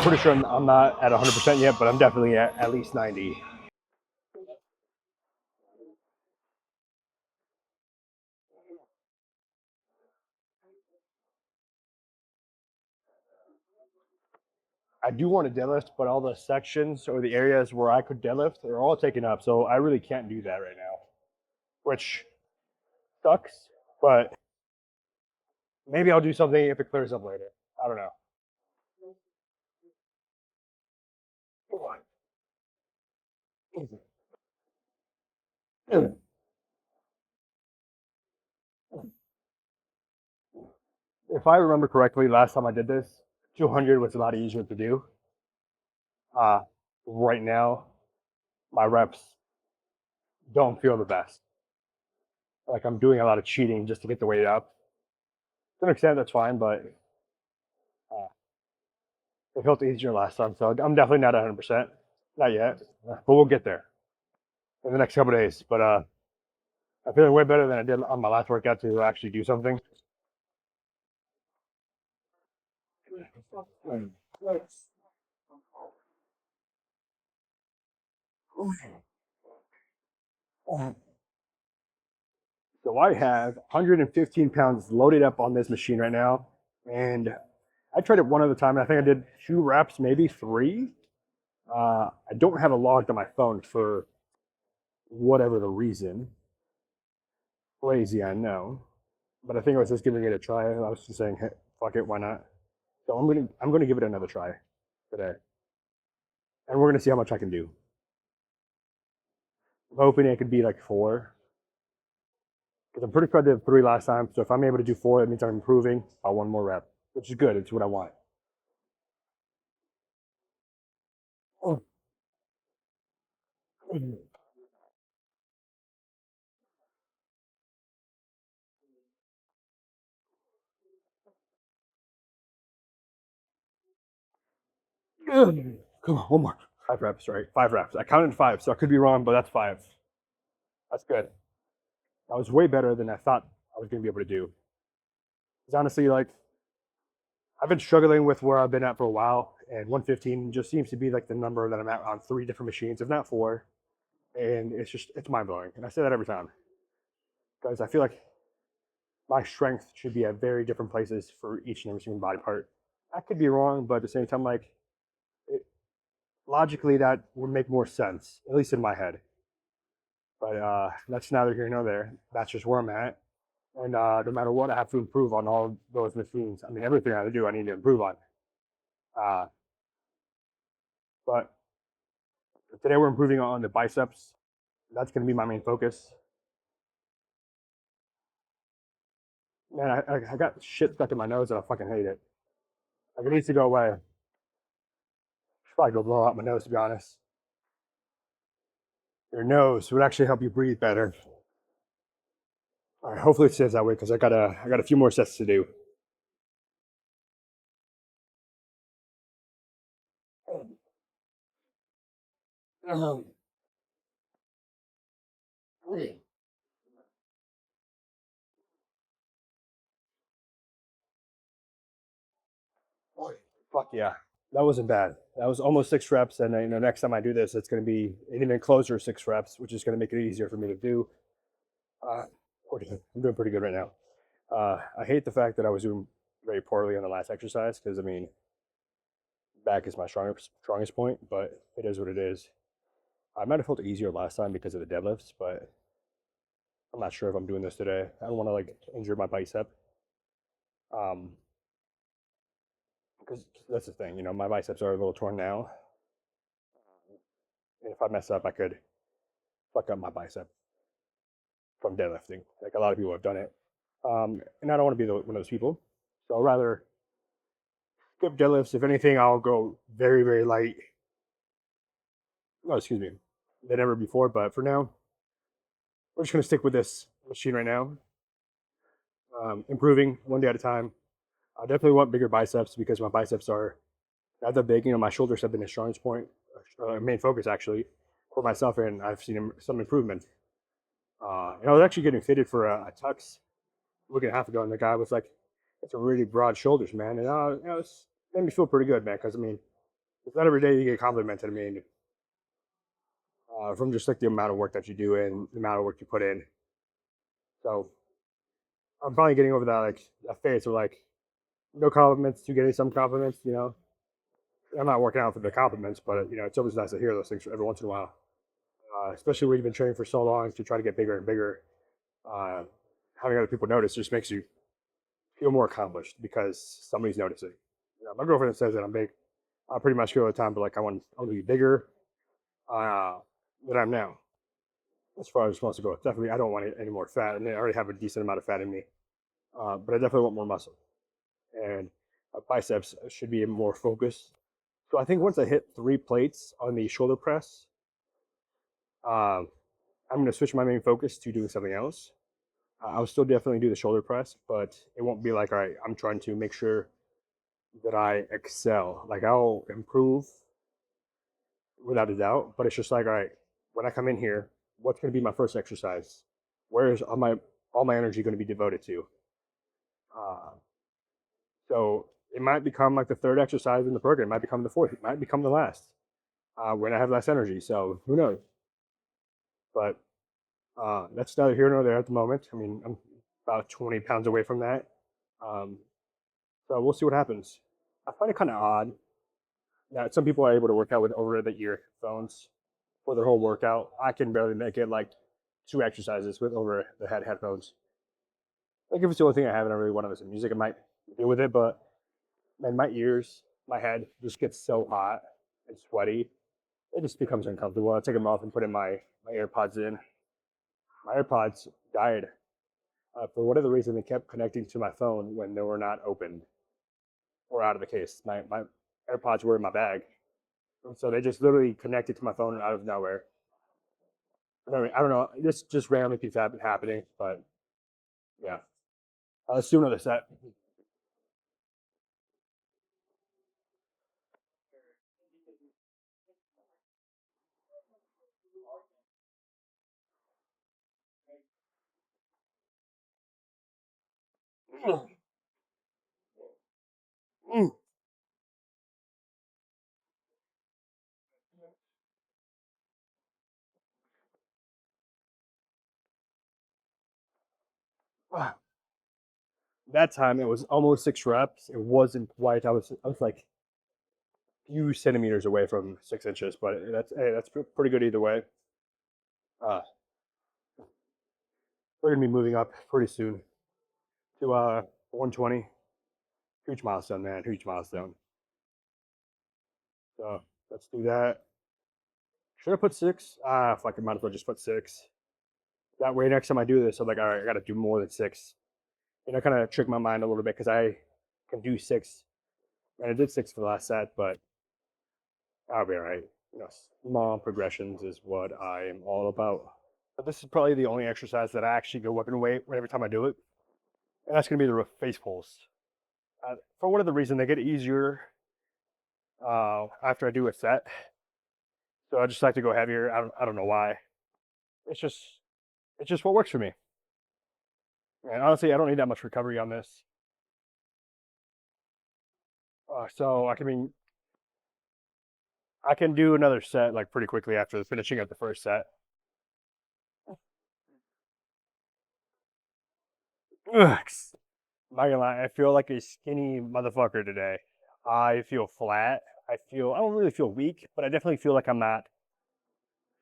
pretty sure I'm not at 100% yet, but I'm definitely at least 90. I do want to deadlift, but all the sections or the areas where I could deadlift are all taken up, so I really can't do that right now, which sucks. But maybe I'll do something if it clears up later. I don't know. If I remember correctly, last time I did this, 200 was a lot easier to do. Uh, right now, my reps don't feel the best. Like I'm doing a lot of cheating just to get the weight up. To an extent, that's fine, but uh, it felt easier last time, so I'm definitely not 100%. Not yet, but we'll get there in the next couple of days. But I'm feeling way better than I did on my last workout to actually do something. So I have 115 pounds loaded up on this machine right now, and I tried it one other time. And I think I did 2 reps, maybe 3. I don't have it logged on my phone for whatever the reason. Lazy, I know, but I think I was just giving it a try. I was just saying, hey, fuck it, why not? So I'm gonna give it another try today, and we're gonna see how much I can do. I'm hoping it could be like 4, because I'm pretty sure I did 3 last time. So if I'm able to do 4, that means I'm improving by 1 more rep, which is good. It's what I want. Oh. Come on, 1 more. 5 reps, right? 5 reps. I counted 5, so I could be wrong, but that's 5. That's good. That was way better than I thought I was gonna be able to do. Because honestly, like I've been struggling with where I've been at for a while, and 115 just seems to be like the number that I'm at on 3 different machines, if not 4. And it's mind blowing. And I say that every time because I feel like my strength should be at very different places for each and every single body part. I could be wrong, but at the same time, like it, logically, that would make more sense, at least in my head. But that's neither here nor there. That's just where I'm at. And no matter what, I have to improve on all those machines. I mean, everything I do, I need to improve on. Uh, but today we're improving on the biceps. That's going to be my main focus. Man, I got shit stuck in my nose and I fucking hate it. Like it needs to go away. Should probably go blow out my nose, to be honest. Your nose would actually help you breathe better. All right, hopefully it stays that way because I got a few more sets to do. Fuck yeah, that wasn't bad. That was almost 6 reps, and next time I do this, it's going to be an even closer 6 reps, which is going to make it easier for me to do. Uh, I'm doing pretty good right now. I hate the fact that I was doing very poorly on the last exercise because I mean, back is my strongest point, but it is what it is. I might have felt easier last time because of the deadlifts, but I'm not sure if I'm doing this today. I don't want to like injure my bicep. Um, because that's the thing, my biceps are a little torn now. And if I mess up, I could fuck up my bicep from deadlifting. Like a lot of people have done it. And I don't want to be one of those people. So I'll rather skip deadlifts. If anything, I'll go very, very light. Oh, excuse me, than ever before. But for now, we're just going to stick with this machine right now. Improving one day at a time. I definitely want bigger biceps because my biceps are not that big. My shoulders have been the strongest point, main focus actually, for myself, and I've seen some improvement. And I was actually getting fitted for a tux a week and a half ago, and the guy was like, "It's a really broad shoulders, man," and it's made me feel pretty good, man. Because I mean, It's not every day you get complimented. I mean, from just like the amount of work that you do and the amount of work you put in. So I'm finally getting over that like that phase of like no compliments to getting some compliments. I'm not working out for the compliments, but it's always nice to hear those things every once in a while. Especially when you've been training for so long to try to get bigger and bigger. Uh, Having other people notice just makes you feel more accomplished because somebody's noticing. My girlfriend says that I'm big. I pretty much go all the time, but like I want to be bigger uh, than I'm now. As far as wants to go, definitely I don't want any more fat, and I already have a decent amount of fat in me. But I definitely want more muscle, and biceps should be more focused. So I think once I hit 3 plates on the shoulder press, um, I'm going to switch my main focus to doing something else. I'll still definitely do the shoulder press, but it won't be like, all right, I'm trying to make sure that I excel. Like I'll improve without a doubt, but it's just like, all right, when I come in here, what's going to be my first exercise? Where is all my energy going to be devoted to? Uh, so it might become like the third exercise in the program. It might become the fourth. It might become the last when I have less energy. So who knows? But that's neither here nor there at the moment. I mean, I'm about 20 pounds away from that. Um, so we'll see what happens. I find it kind of odd that some people are able to work out with over the ear phones for their whole workout. I can barely make it like 2 exercises with over the headphones. Like if it's the only thing I have and I really want to listen to music, I might deal with it. But man, my ears, my head just gets so hot and sweaty, it just becomes uncomfortable. I take them off and put in my AirPods in. My AirPods died. For whatever reason, they kept connecting to my phone when they were not opened or out of the case. My AirPods were in my bag. So they just literally connected to my phone out of nowhere. I don't know. This just randomly keeps happening, but yeah. Let's do another set. That time it was almost 6 reps. It wasn't quite. I was like a few centimeters away from 6 inches, but that's pretty good either way. Uh, we're gonna be moving up pretty soon to 120. Huge milestone, man. Huge milestone. So let's do that. Should I put six? Fuck, I might as well just put six. That way, next time I do this, I'm like, all right, I got to do more than six. Kind of trick my mind a little bit because I can do six, and I did six for the last set, but I'll be all right. Small progressions is what I am all about. But this is probably the only exercise that I actually go whipping weight every time I do it, and that's gonna be the face pulls. For whatever reason, they get easier after I do a set, so I just like to go heavier. I don't know why. It's just it's just what works for me. And honestly, I don't need that much recovery on this. So I can do another set like pretty quickly after finishing up the first set. Ugh, I'm not gonna lie, I feel like a skinny motherfucker today. I feel flat. I don't really feel weak, but I definitely feel like I'm not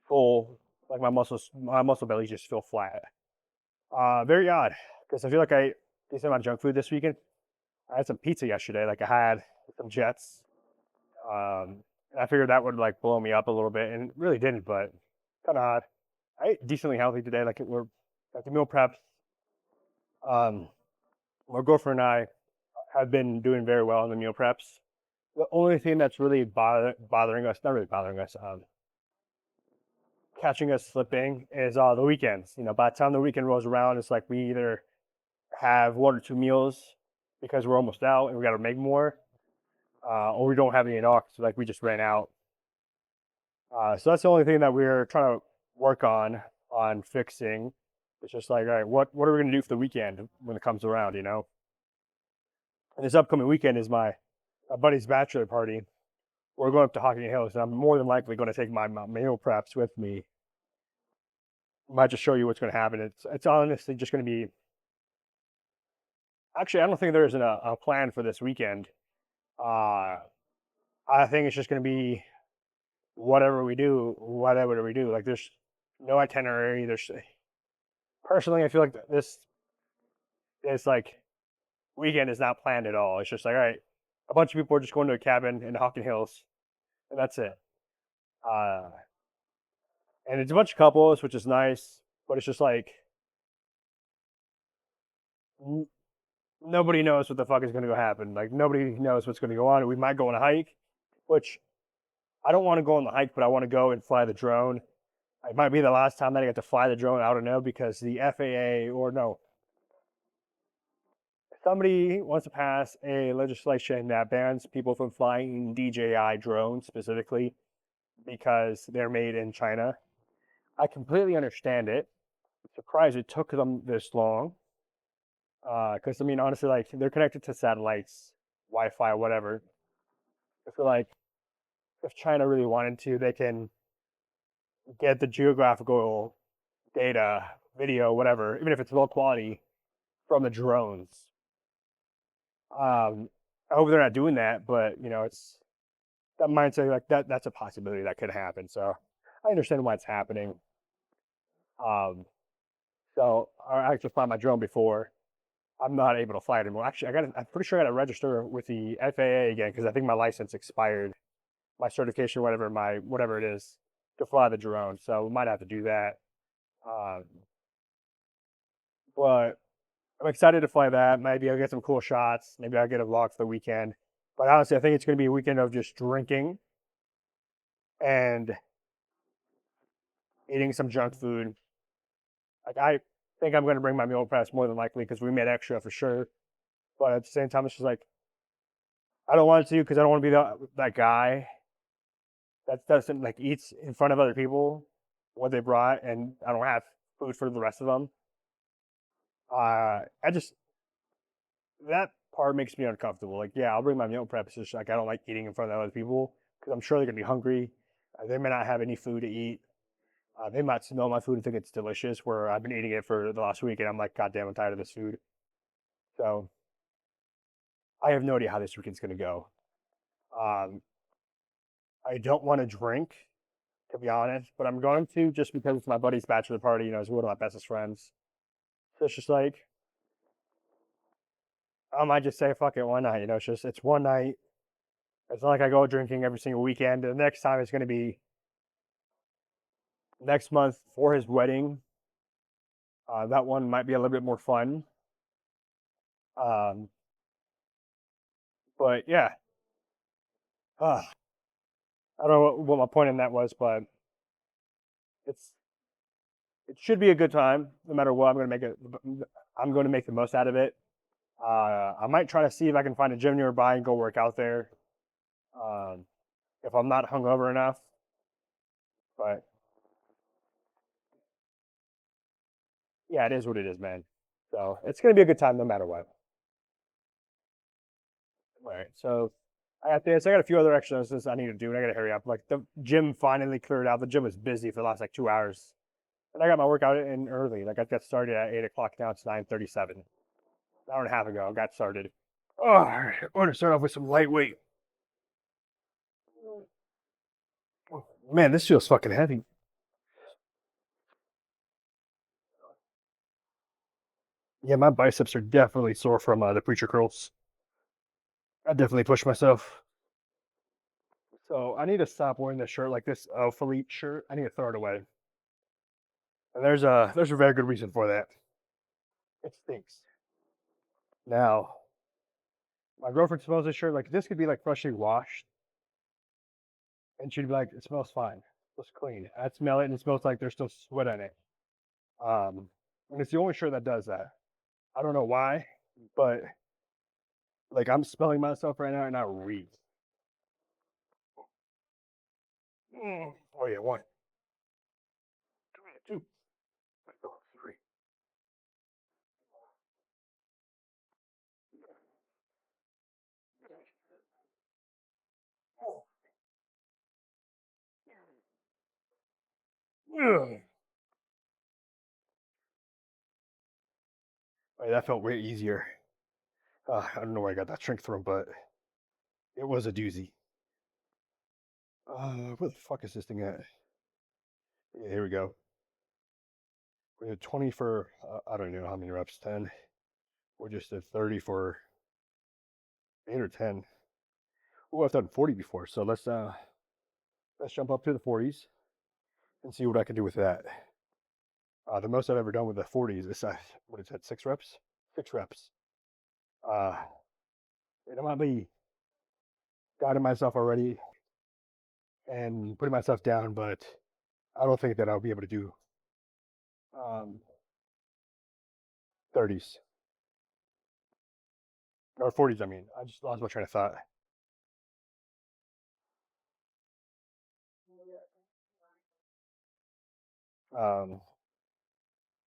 full. Like my muscle belly just feel flat. Very odd because I feel like I ate a decent amount of junk food this weekend. I had some pizza yesterday. Like I had some Jets. And I figured that would like blow me up a little bit, and it really didn't. But kind of odd. I ate decently healthy today. We're at the meal prep. Um, my girlfriend and I have been doing very well in the meal preps. The only thing that's really bothering us, not really bothering us, catching us slipping is the weekends. By the time the weekend rolls around, it's like we either have 1 or 2 meals because we're almost out and we got to make more, or we don't have any at all. So like we just ran out. So that's the only thing that we're trying to work on fixing. It's just like, all right, what are we gonna do for the weekend when it comes around? And this upcoming weekend is my buddy's bachelor party. we're going up to Hocking Hills, and I'm more than likely going to take my meal preps with me. Might just show you what's going to happen. It's honestly just going to be. Actually, I don't think there's a plan for this weekend. Uh, I think it's just going to be whatever we do. Like there's no itinerary. There's personally, I feel like this like weekend is not planned at all. It's just like all right, a bunch of people are just going to a cabin in the Hocking Hills, and that's it. Uh, and it's a bunch of couples, which is nice, but it's just like n- nobody knows what the fuck is going to go happen. Like nobody knows what's going to go on. We might go on a hike, which I don't want to go on the hike, but I want to go and fly the drone. It might be the last time that I get to fly the drone. I don't know because the FAA or no, somebody wants to pass a legislation that bans people from flying DJI drones specifically because they're made in China. I completely understand it. I'm surprised it took them this long. Because I mean, honestly, like they're connected to satellites, Wi-Fi, whatever. I feel like if China really wanted to, they can get the geographical data, video, whatever, even if it's low quality, from the drones. I hope they're not doing that, but you know, it's that mindset like that. That's a possibility that could happen. So I understand why it's happening. Um, so I actually fly my drone before. I'm not able to fly it anymore. Actually, I'm pretty sure I got to register with the FAA again because I think my license expired, my certification, whatever it is, to fly the drone. So we might have to do that. Um, but I'm excited to fly that. Maybe I'll get some cool shots. Maybe I'll get a vlog for the weekend. But honestly, I think it's going to be a weekend of just drinking and eating some junk food. Like I think I'm going to bring my meal press more than likely because we made extra for sure. But at the same time, it's just like I don't want to because I don't want to be that guy that doesn't like eats in front of other people what they brought, and I don't have food for the rest of them. I just that part makes me uncomfortable. Like, yeah, I'll bring my meal prep. It's just like I don't like eating in front of other people because I'm sure they're gonna be hungry. They may not have any food to eat. They might smell my food and think it's delicious. Where I've been eating it for the last week, and I'm like, God damn, I'm tired of this food. So I have no idea how this weekend's gonna go. Um, I don't want to drink, to be honest, but I'm going to just because it's my buddy's bachelor party. You know, he's one of my bestest friends. So it's just like I might just say fuck it one night. You know, it's one night. It's not like I go drinking every single weekend. The next time is going to be next month for his wedding. That one might be a little bit more fun. Um, but yeah, uh, I don't know what my point in that was, but it's it should be a good time no matter what. I'm going to make the most out of it. I might try to see if I can find a gym nearby and go work out there. Um, if I'm not hungover enough, but yeah, it is what it is, man. So it's going to be a good time no matter what. All right. So I got this. I got a few other exercises I need to do, and I got to hurry up. Like the gym finally cleared out. The gym was busy for the last like 2 hours, and I got my workout in early. Like I got started at 8 o'clock. Now it's 9:37. An hour and a half ago, I got started. Oh, all right. I want to start off with some lightweight. Man, this feels fucking heavy. Yeah, my biceps are definitely sore from the preacher curls. I definitely pushed myself. So I need to stop wearing this shirt like this Alphalete shirt. I need to throw it away. And there's a very good reason for that. It stinks. Now, my girlfriend smells this shirt like this could be like freshly washed, and she'd be like, "It smells fine. It looks clean." I'd smell it, and it smells like there's still sweat on it. And it's the only shirt that does that. I don't know why, but like I'm smelling myself right now, and I reek. Oh yeah, one, two, three. Ugh. Hey, that felt way easier. I don't know where I got that strength from, but it was a doozy. Where the fuck is this thing at? Yeah, here we go. We had 20 for, I don't know how many reps, 10. We just did 30 for 8 or 10. Oh, I've done 40 before, so let's jump up to the 40s and see what I can do with that. The most I've ever done with the 40s is, what is that, 6 reps? 6 reps. Uh, and I might be doubting myself already and putting myself down, but I don't think that I'll be able to do um, 30s or 40s. I mean, I just lost my train of thought. Um,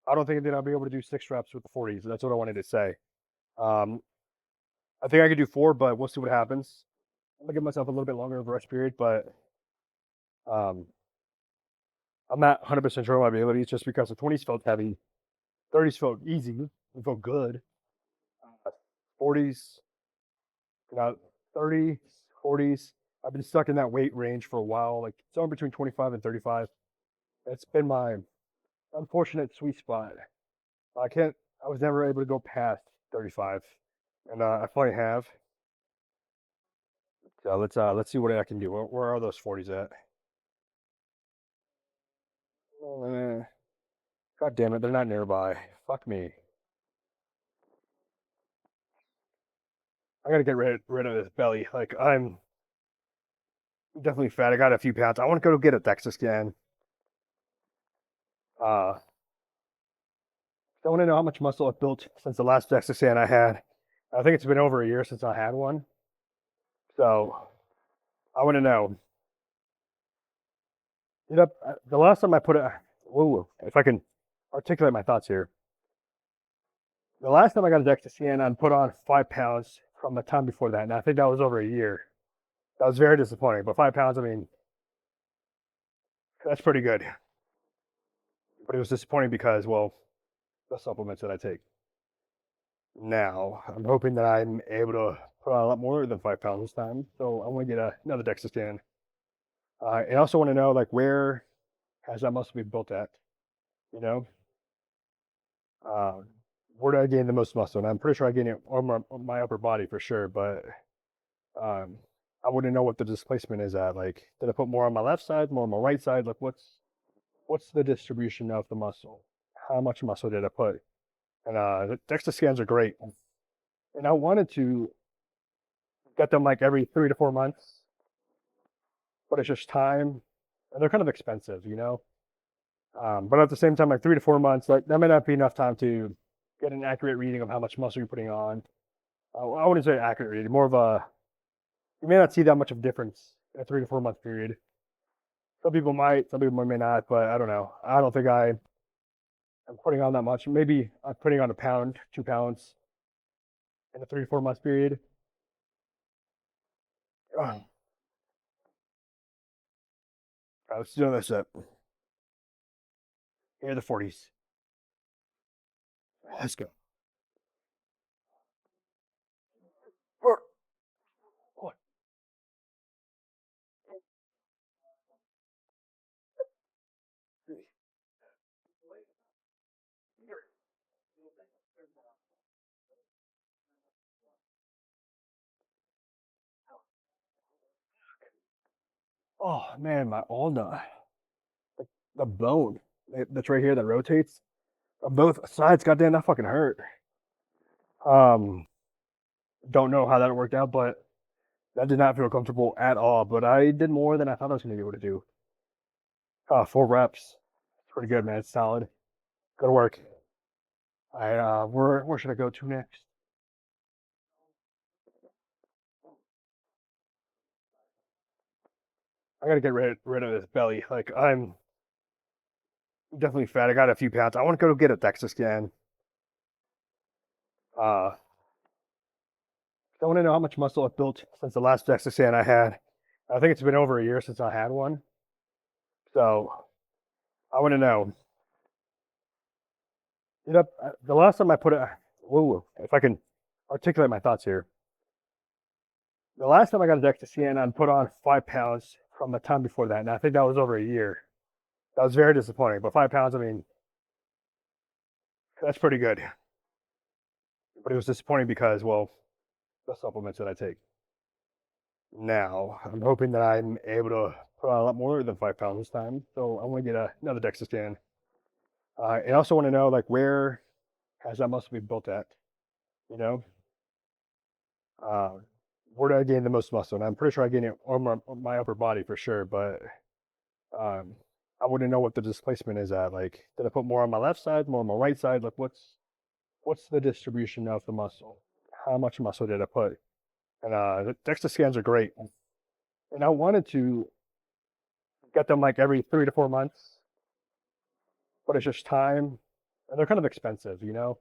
I don't think that I'll be able to do 6 reps with the 40s. That's what I wanted to say. Um, I think I could do 4, but we'll see what happens. I'm gonna give myself a little bit longer of a rest period, but um, I'm not 100% sure of my abilities just because the 20s felt heavy, 30s felt easy, it felt good. 40s, you know, 30s, 40s. I've been stuck in that weight range for a while, like somewhere between 25 and 35. It's been my unfortunate sweet spot. I can't. I was never able to go past 35, and I finally have. So let's see what I can do. Where are those 40s at? Oh, God damn it, they're not nearby. Fuck me. I gotta get rid of this belly. Like I'm definitely fat. I got a few pounds. I want to go get a DEXA scan. I want to know how much muscle I've built since the last DEXA scan I had. I think it's been over a year since I had one. So I want to know. The last time I put it, whoa, if I can articulate my thoughts here. The last time I got a DEXA scan, I put on 5 pounds from the time before that. And I think that was over a year. That was very disappointing. But 5 pounds, I mean, that's pretty good. But it was disappointing because, well, the supplements that I take. Now, I'm hoping that I'm able to put on a lot more than 5 pounds this time. So I want to get another DEXA scan. I also want to know, like, where has that muscle been built at? You know, uh, where did I gain the most muscle? And I'm pretty sure I gained it on my upper body for sure. But um, I want to know what the displacement is at. Like, did I put more on my left side, more on my right side? Like, what's the distribution of the muscle? How much muscle did I put? And the DEXA scans are great. And I wanted to get them like every 3 to 4 months, but it's just time, and they're kind of expensive, you know. But at the same time, like 3 to 4 months, like that might not be enough time to get an accurate reading of how much muscle you're putting on. I wouldn't say accurate reading, more of a you may not see that much of difference in a 3 to 4 month period. Some people might, some people may not, but I don't know. I don't think I am putting on that much. Maybe I'm putting on a pound, 2 pounds in a 3 to 4 month period. All right, let's do this up. Here are the 40s. Let's go. Oh man, my ulna, the bone that's right here that rotates on both sides. Goddamn, that fucking hurt. Um, don't know how that worked out, but that did not feel comfortable at all. But I did more than I thought I was going to be able to do. 4 reps, pretty good, man. It's solid. Good work. Where should I go to next? I gotta get rid of this belly. Like I'm definitely fat. I got a few pounds. I want to go get a DEXA scan. Uh, I want to know how much muscle I've built since the last DEXA scan I had. I think it's been over a year since I had one. So I want to know. The last time I put it, whoa, if I can articulate my thoughts here. The last time I got a DEXA scan, I put on 5 pounds from the time before that, and I think that was over a year. That was very disappointing. But 5 pounds, I mean, that's pretty good. But it was disappointing because, well, the supplements that I take. Now, I'm hoping that I'm able to put on a lot more than 5 pounds this time. So I want to get another DEXA scan. I also want to know, like, where has that muscle been built at? You know, uh, where did I gain the most muscle? And I'm pretty sure I gained it on my upper body for sure. But um, I want to know what the displacement is at. Like, did I put more on my left side, more on my right side? Like, what's the distribution of the muscle? How much muscle did I put? And the DEXA scans are great. And I wanted to get them like every 3 to 4 months, but it's just time, and they're kind of expensive, you know.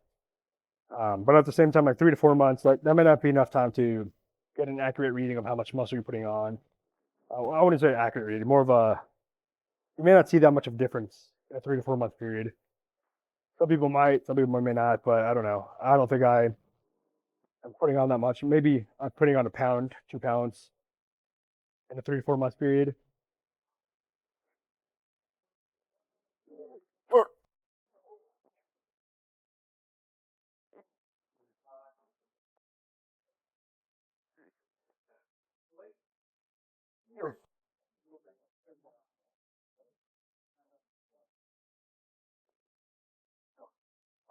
But at the same time, like 3 to 4 months, like that may not be enough time to get an accurate reading of how much muscle you're putting on. I wouldn't say accurate reading, more of a you may not see that much of difference in a 3 to 4 month period. Some people might, some people may not, but I don't know. I don't think I am putting on that much. Maybe I'm putting on a pound, 2 pounds in a 3 to 4 month period.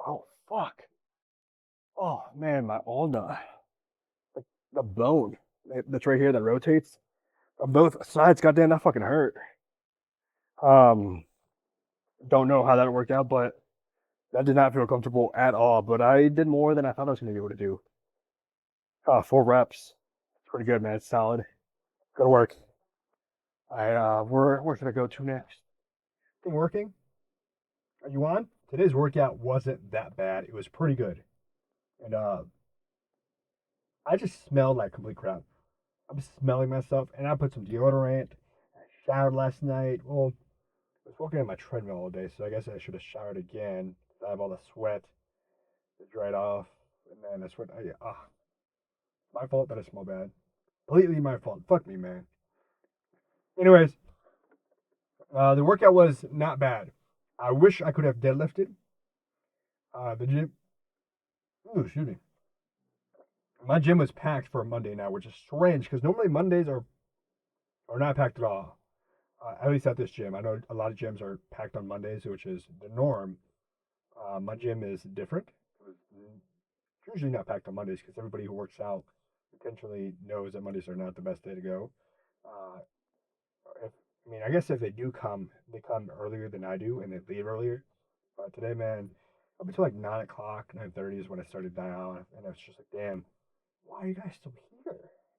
Oh fuck! Oh man, my ulna, like the bone that's right here that rotates on both sides. Goddamn, that fucking hurt. Um, don't know how that worked out, but that did not feel comfortable at all. But I did more than I thought I was going to be able to do. 4 reps. It's pretty good, man. It's solid. Good work. Where should I go to next? Thing working? Are you on? Today's workout wasn't that bad. It was pretty good, and I just smelled like complete crap. I'm smelling myself, and I put some deodorant. I showered last night. Well, I was walking on my treadmill all day, so I guess I should have showered again. I have all the sweat that dried off, and then I sweat. My fault that I smell bad. Completely my fault. Fuck me, man. Anyways, the workout was not bad. I wish I could have deadlifted. The gym. Ooh, excuse me. My gym was packed for a Monday now, which is strange because normally Mondays are not packed at all. At least at this gym. I know a lot of gyms are packed on Mondays, which is the norm. My gym is different. It's usually not packed on Mondays because everybody who works out intentionally knows that Mondays are not the best day to go. Uh, if, I mean, I guess if they do come, they come earlier than I do and they leave earlier. But today, man, up until like 9 o'clock, 9:30 is when I started down, and I was just like, damn, why are you guys still here?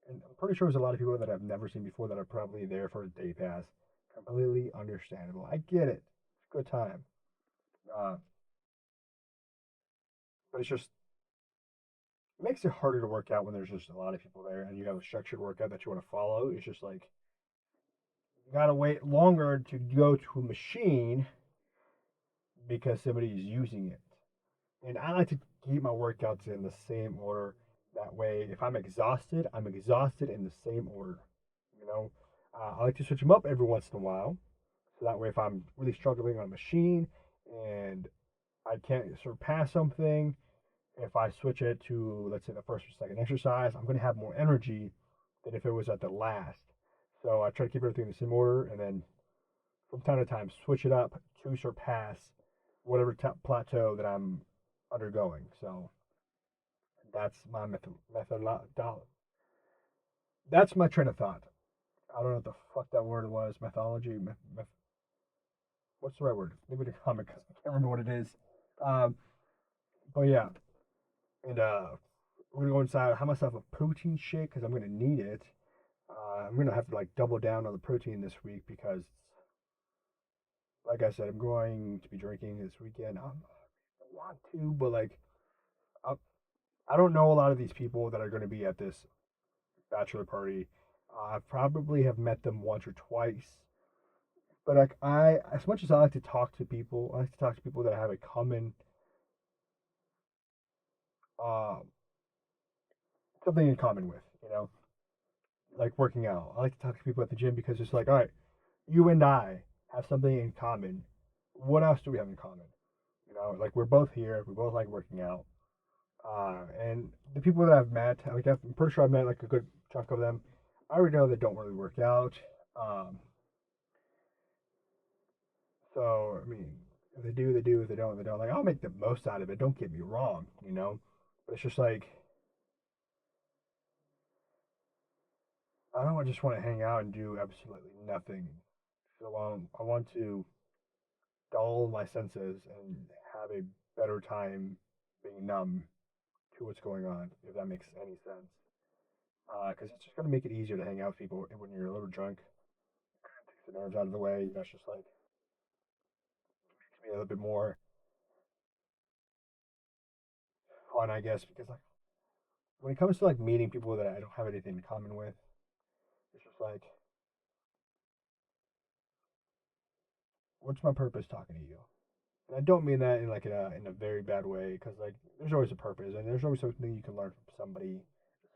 And I'm pretty sure there's a lot of people that I've never seen before that are probably there for a day pass. Completely understandable. I get it. It's a good time. Uh, but it's just it makes it harder to work out when there's just a lot of people there and you have a structured workout that you want to follow. It's just like you gotta wait longer to go to a machine because somebody's using it. And I like to keep my workouts in the same order. That way, if I'm exhausted in the same order. You know, I like to switch them up every once in a while. So that way, if I'm really struggling on a machine and I can't surpass something, if I switch it to, let's say, the first or second exercise, I'm going to have more energy than if it was at the last. So I try to keep everything in the same order and then from time to time switch it up to surpass whatever plateau that I'm undergoing. So that's my method. That's my train of thought. I don't know what the fuck that word was. Methodology. What's the right word? Maybe the comic. I can't remember what it is. Um, but yeah, and we're gonna go inside. Have myself a protein shake because I'm gonna need it. I'm gonna have to like double down on the protein this week because, like I said, I'm going to be drinking this weekend. I want to, but like, I, I don't know a lot of these people that are going to be at this bachelor party. I probably have met them once or twice, But like as much as I like to talk to people, I like to talk to people that I have a common, uh, something in common with. Like working out. I like to talk to people at the gym because it's like, all right, you and I have something in common. What else do we have in common? Like we're both here. We both like working out. And the people that I've met, like I'm pretty sure I've met like a good chunk of them. I already know they don't really work out. Um, so I mean, if they do, they do. If they don't, they don't. Like I'll make the most out of it. Don't get me wrong. But it's just like I don't just want to hang out and do absolutely nothing. So I want to dull my senses and have a better time being numb to what's going on, if that makes any sense. Because it's just going to make it easier to hang out with people when you're a little drunk. Takes the nerves out of the way. It's just like makes me a little bit more fun, I guess. Because like when it comes to like meeting people that I don't have anything in common with, it's just like, what's my purpose talking to you? And I don't mean that in like in a very bad way, because like there's always a purpose, and there's always something you can learn from somebody,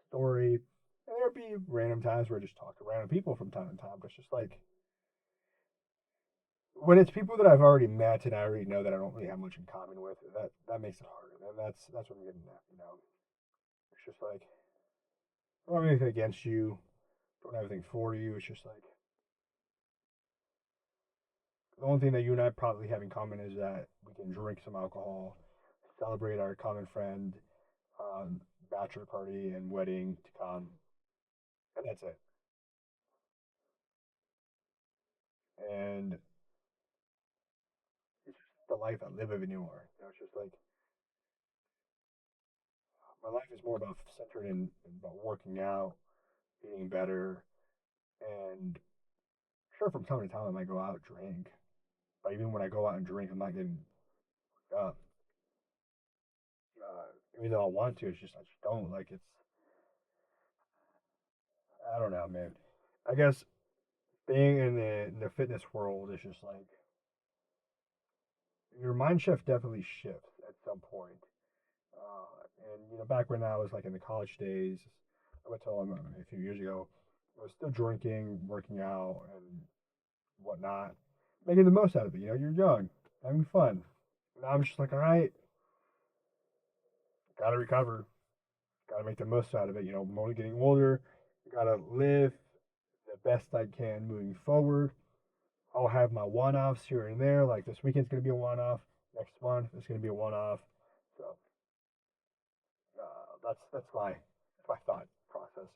story. And there'll be random times where I just talk to random people from time to time. But it's just like when it's people that I've already met and I already know that I don't really have much in common with, that makes it harder. And that's what I'm getting at. It's just like I don't have anything against you, don't have anything for you. It's just like the only thing that you and I probably have in common is that we can drink some alcohol, celebrate our common friend, um, bachelor party and wedding to come, and that's it. And it's just the life I live anymore. It's just like my life is more about centered in about working out, eating better, and sure from time to time I might go out and drink. But even when I go out and drink, I'm not getting up. Even though I want to, it's just I just don't. Like it's I don't know, man. I guess being in the fitness world is just like your mind shift definitely shifts at some point. And back when I was like in the college days, I went to a few years ago. I was still drinking, working out, and whatnot, making the most out of it. You're young, having fun. Now I'm just like, all right, gotta recover, gotta make the most out of it. I'm only getting older. Gotta live the best I can moving forward. I'll have my one-offs here and there. Like this weekend's gonna be a one-off. Next month is gonna be a one-off. So that's my thought process.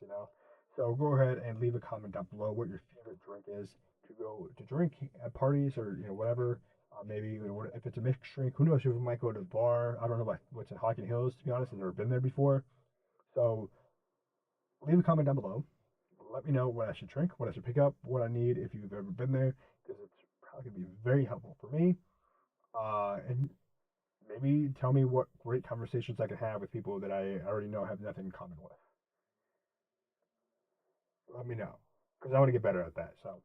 So go ahead and leave a comment down below what your favorite drink is to go to drink at parties or whatever. Maybe if it's a mixed drink, who knows if we might go to the bar. I don't know what's in Hocking Hills, to be honest. I've never been there before. So leave a comment down below. Let me know what I should drink, what I should pick up, what I need if you've ever been there, because it's probably gonna be very helpful for me. And maybe tell me what great conversations I can have with people that I already know have nothing in common with. Let me know because I want to get better at that. So